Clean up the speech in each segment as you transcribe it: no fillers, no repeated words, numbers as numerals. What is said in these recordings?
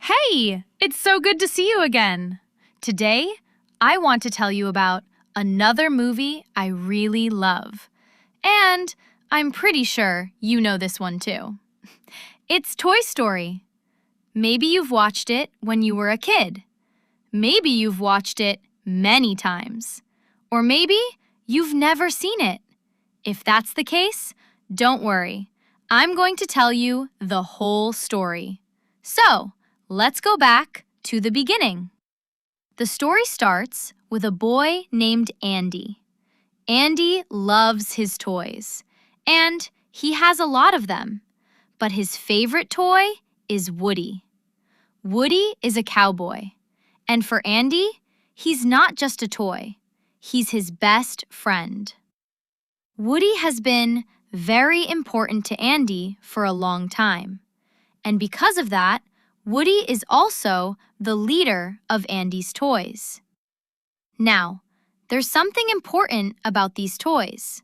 Hey, it's so good to see you again. Today, I want to tell you about another movie I really love. And I'm pretty sure you know this one too. It's Toy Story. Maybe you've watched it when you were a kid. Maybe you've watched it many times. Or maybe you've never seen it. If that's the case, don't worry. I'm going to tell you the whole story. So, let's go back to the beginning. The story starts with a boy named Andy. Andy loves his toys, and he has a lot of them. But his favorite toy is Woody. Woody is a cowboy. And for Andy, he's not just a toy. He's his best friend. Woody has been very important to Andy for a long time. And because of that, Woody is also the leader of Andy's toys. Now, there's something important about these toys.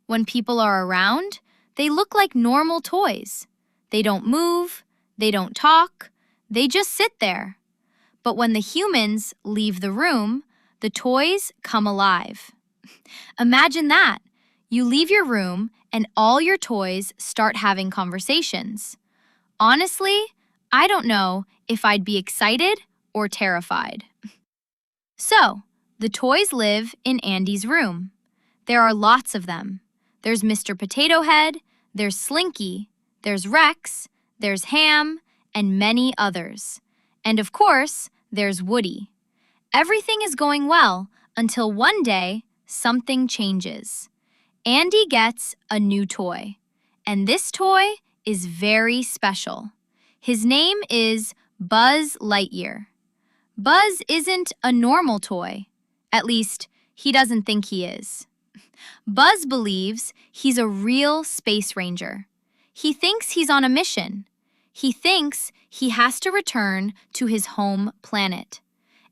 When people are around, they look like normal toys. They don't move, they don't talk, they just sit there. But when the humans leave the room, the toys come alive. Imagine that. You leave your room and all your toys start having conversations. Honestly, I don't know if I'd be excited or terrified. So, the toys live in Andy's room. There are lots of them. There's Mr. Potato Head, there's Slinky, there's Rex, there's Ham, and many others. And of course, there's Woody. Everything is going well until one day, something changes. Andy gets a new toy, and this toy is very special. His name is Buzz Lightyear. Buzz isn't a normal toy. At least, he doesn't think he is. Buzz believes he's a real space ranger. He thinks he's on a mission. He thinks he has to return to his home planet.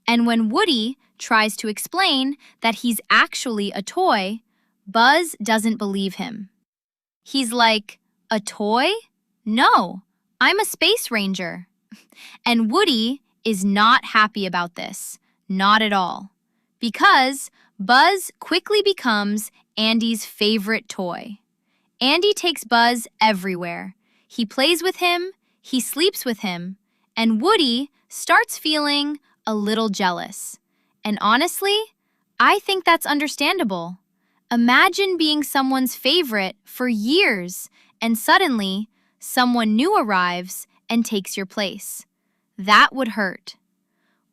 And when Woody tries to explain that he's actually a toy, Buzz doesn't believe him. He's like, "A toy? No, I'm a space ranger." And Woody is not happy about this, not at all. Because Buzz quickly becomes Andy's favorite toy. Andy takes Buzz everywhere. He plays with him, he sleeps with him, and Woody starts feeling a little jealous. And honestly, I think that's understandable. Imagine being someone's favorite for years, and suddenly, someone new arrives and takes your place. That would hurt.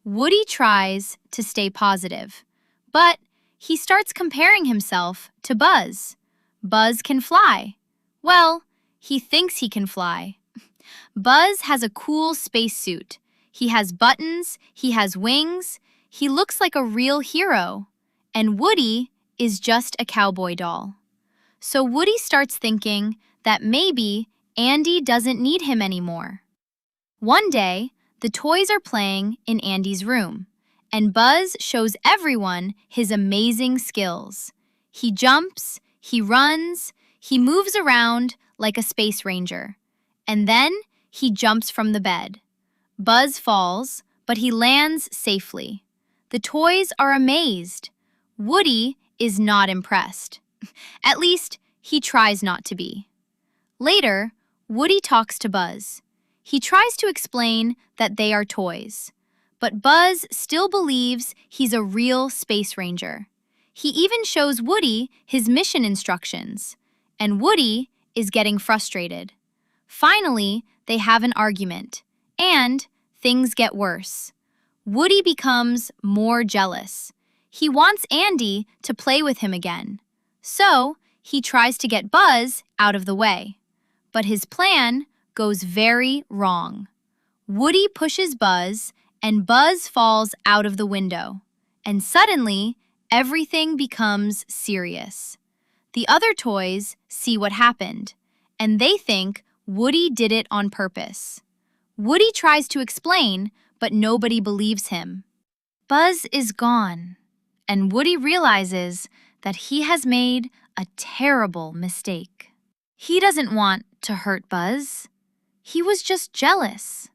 Woody tries to stay positive, but he starts comparing himself to Buzz. Buzz can fly. Well, he thinks he can fly. Buzz has a cool spacesuit. He has buttons, he has wings, he looks like a real hero. And Woody is just a cowboy doll. So Woody starts thinking that maybe Andy doesn't need him anymore. One day, the toys are playing in Andy's room, and Buzz shows everyone his amazing skills. He jumps, he runs, he moves around like a space ranger. And then he jumps from the bed. Buzz falls, but he lands safely. The toys are amazed. Woody is not impressed. At least, he tries not to be. Later, Woody talks to Buzz. He tries to explain that they are toys. But Buzz still believes he's a real space ranger. He even shows Woody his mission instructions. And Woody is getting frustrated. Finally, they have an argument. And things get worse. Woody becomes more jealous. He wants Andy to play with him again. So, he tries to get Buzz out of the way. But his plan goes very wrong. Woody pushes Buzz, and Buzz falls out of the window. And suddenly, everything becomes serious. The other toys see what happened, and they think Woody did it on purpose. Woody tries to explain, but nobody believes him. Buzz is gone. And Woody realizes that he has made a terrible mistake. He doesn't want to hurt Buzz. He was just jealous.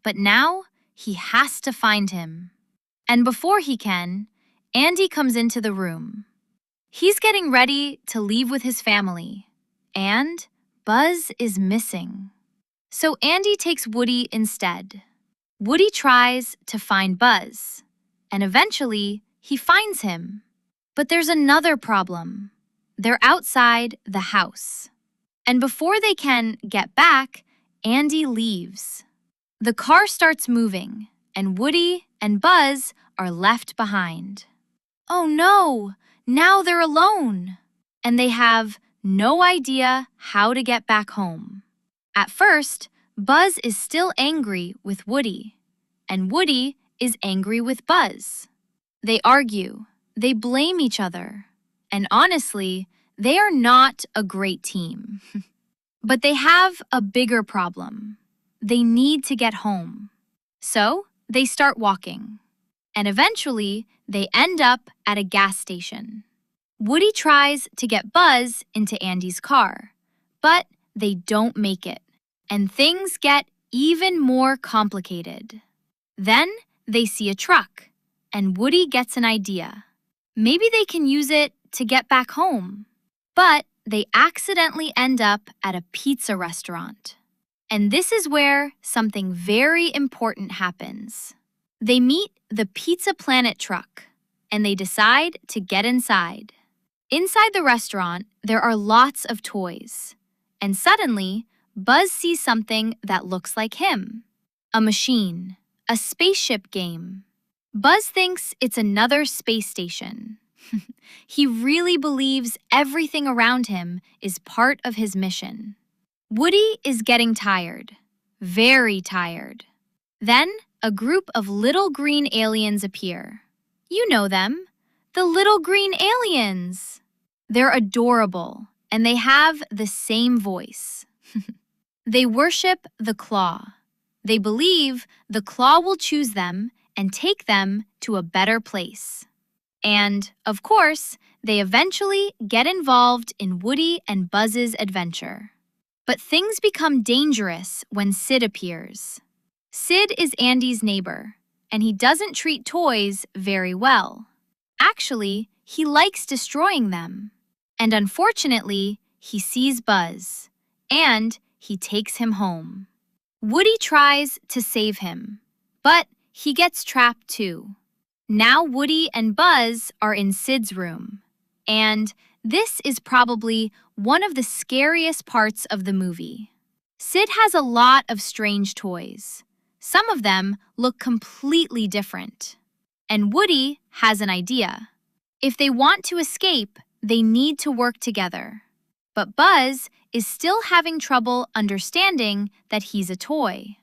But now he has to find him. And before he can, Andy comes into the room. He's getting ready to leave with his family, and Buzz is missing. So Andy takes Woody instead. Woody tries to find Buzz, and eventually he finds him. But there's another problem. They're outside the house. And before they can get back, Andy leaves. The car starts moving, and Woody and Buzz are left behind. Oh no! Now they're alone! And they have no idea how to get back home. At first, Buzz is still angry with Woody, and Woody is angry with Buzz. They argue, they blame each other, and honestly, they are not a great team. But they have a bigger problem. They need to get home. So they start walking, and eventually they end up at a gas station. Woody tries to get Buzz into Andy's car, but they don't make it, and things get even more complicated. Then they see a truck, and Woody gets an idea. Maybe they can use it to get back home. But they accidentally end up at a pizza restaurant. And this is where something very important happens. They meet the Pizza Planet truck, and they decide to get inside. Inside the restaurant, there are lots of toys. And suddenly, Buzz sees something that looks like him. A machine. A spaceship game. Buzz thinks it's another space station. He really believes everything around him is part of his mission. Woody is getting tired. Very tired. Then, a group of little green aliens appear. You know them. The little green aliens. They're adorable, and they have the same voice. They worship the claw. They believe the claw will choose them and take them to a better place. And, of course, they eventually get involved in Woody and Buzz's adventure. But things become dangerous when Sid appears. Sid is Andy's neighbor, and he doesn't treat toys very well. Actually, he likes destroying them. And unfortunately, he sees Buzz, and he takes him home. Woody tries to save him, but he gets trapped too. Now Woody and Buzz are in Sid's room, and this is probably one of the scariest parts of the movie. Sid has a lot of strange toys. Some of them look completely different. And Woody has an idea. If they want to escape, they need to work together. But Buzz is still having trouble understanding that he's a toy.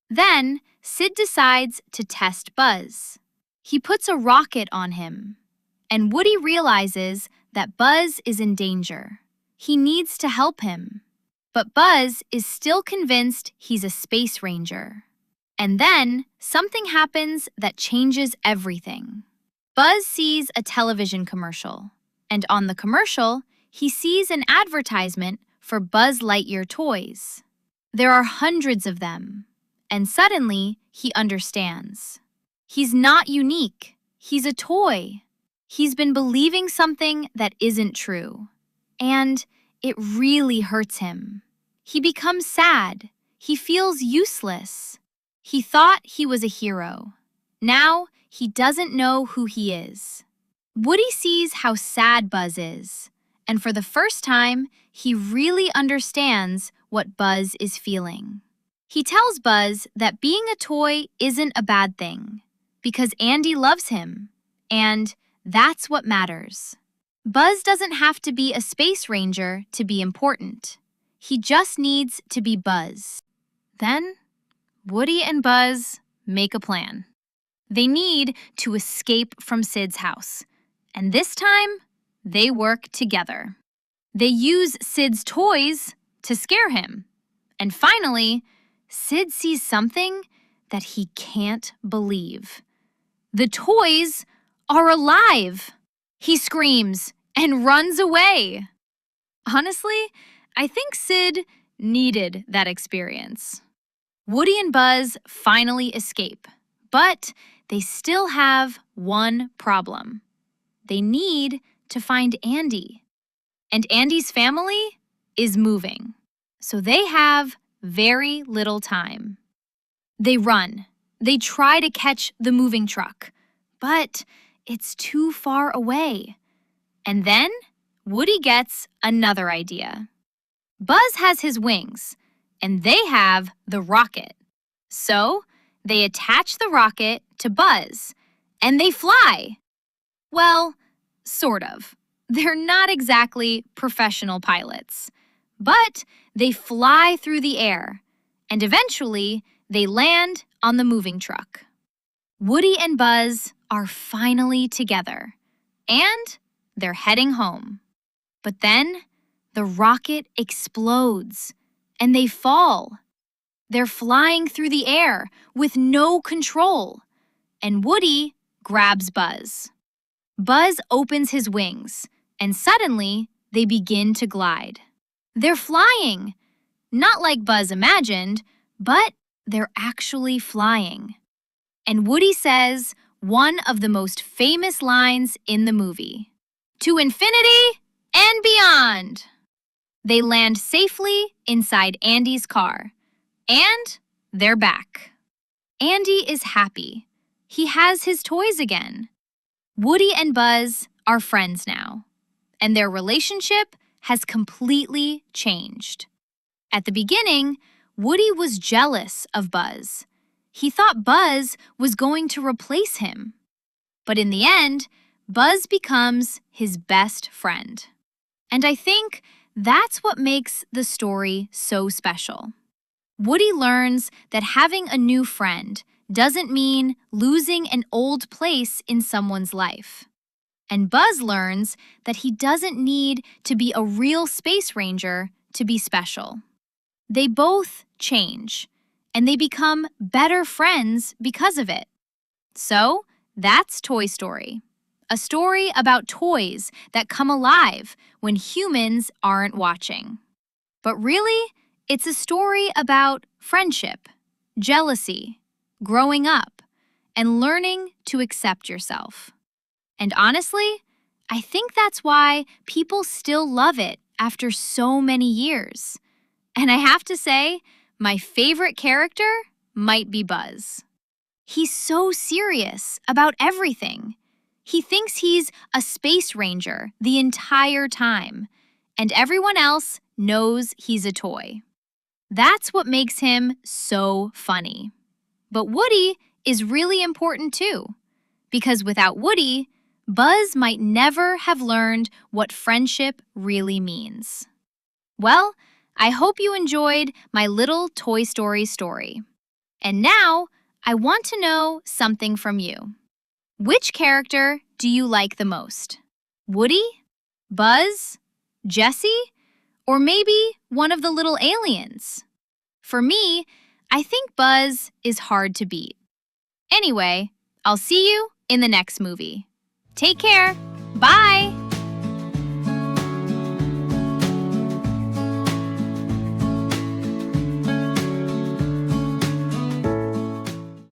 Then, Sid decides to test Buzz. He puts a rocket on him, and Woody realizes that Buzz is in danger. He needs to help him. But Buzz is still convinced he's a space ranger. And then, something happens that changes everything. Buzz sees a television commercial, and on the commercial, he sees an advertisement for Buzz Lightyear toys. There are hundreds of them, and suddenly, he understands. He's not unique. He's a toy. He's been believing something that isn't true. And it really hurts him. He becomes sad. He feels useless. He thought he was a hero. Now, he doesn't know who he is. Woody sees how sad Buzz is, and for the first time, he really understands what Buzz is feeling. He tells Buzz that being a toy isn't a bad thing, because Andy loves him, and that's what matters. Buzz doesn't have to be a space ranger to be important. He just needs to be Buzz. Then, Woody and Buzz make a plan. They need to escape from Sid's house, and this time, they work together. They use Sid's toys to scare him. And finally, Sid sees something that he can't believe. The toys are alive! He screams and runs away. Honestly, I think Sid needed that experience. Woody and Buzz finally escape, but they still have one problem. They need to find Andy. And Andy's family is moving, so they have very little time. They run. They try to catch the moving truck, but it's too far away. And then Woody gets another idea. Buzz has his wings, and they have the rocket. So they attach the rocket to Buzz, and they fly. Well, sort of. They're not exactly professional pilots, but they fly through the air, and eventually they land on the moving truck. Woody and Buzz are finally together, and they're heading home. But then the rocket explodes, and they fall. They're flying through the air with no control, and Woody grabs Buzz. Buzz opens his wings, and suddenly they begin to glide. They're flying, not like Buzz imagined, but they're actually flying. And Woody says one of the most famous lines in the movie, "To infinity and beyond." They land safely inside Andy's car, and they're back. Andy is happy. He has his toys again. Woody and Buzz are friends now, and their relationship has completely changed. At the beginning, Woody was jealous of Buzz. He thought Buzz was going to replace him. But in the end, Buzz becomes his best friend. And I think that's what makes the story so special. Woody learns that having a new friend doesn't mean losing an old place in someone's life. And Buzz learns that he doesn't need to be a real space ranger to be special. They both change, and they become better friends because of it. So, that's Toy Story. A story about toys that come alive when humans aren't watching. But really, it's a story about friendship, jealousy, growing up, and learning to accept yourself. And honestly, I think that's why people still love it after so many years. And I have to say, my favorite character might be Buzz. He's so serious about everything. He thinks he's a space ranger the entire time, and everyone else knows he's a toy. That's what makes him so funny. But Woody is really important too, because without Woody, Buzz might never have learned what friendship really means. Well, I hope you enjoyed my little Toy Story story. And now, I want to know something from you. Which character do you like the most? Woody? Buzz? Jessie? Or maybe one of the little aliens? For me, I think Buzz is hard to beat. Anyway, I'll see you in the next movie. Take care. Bye!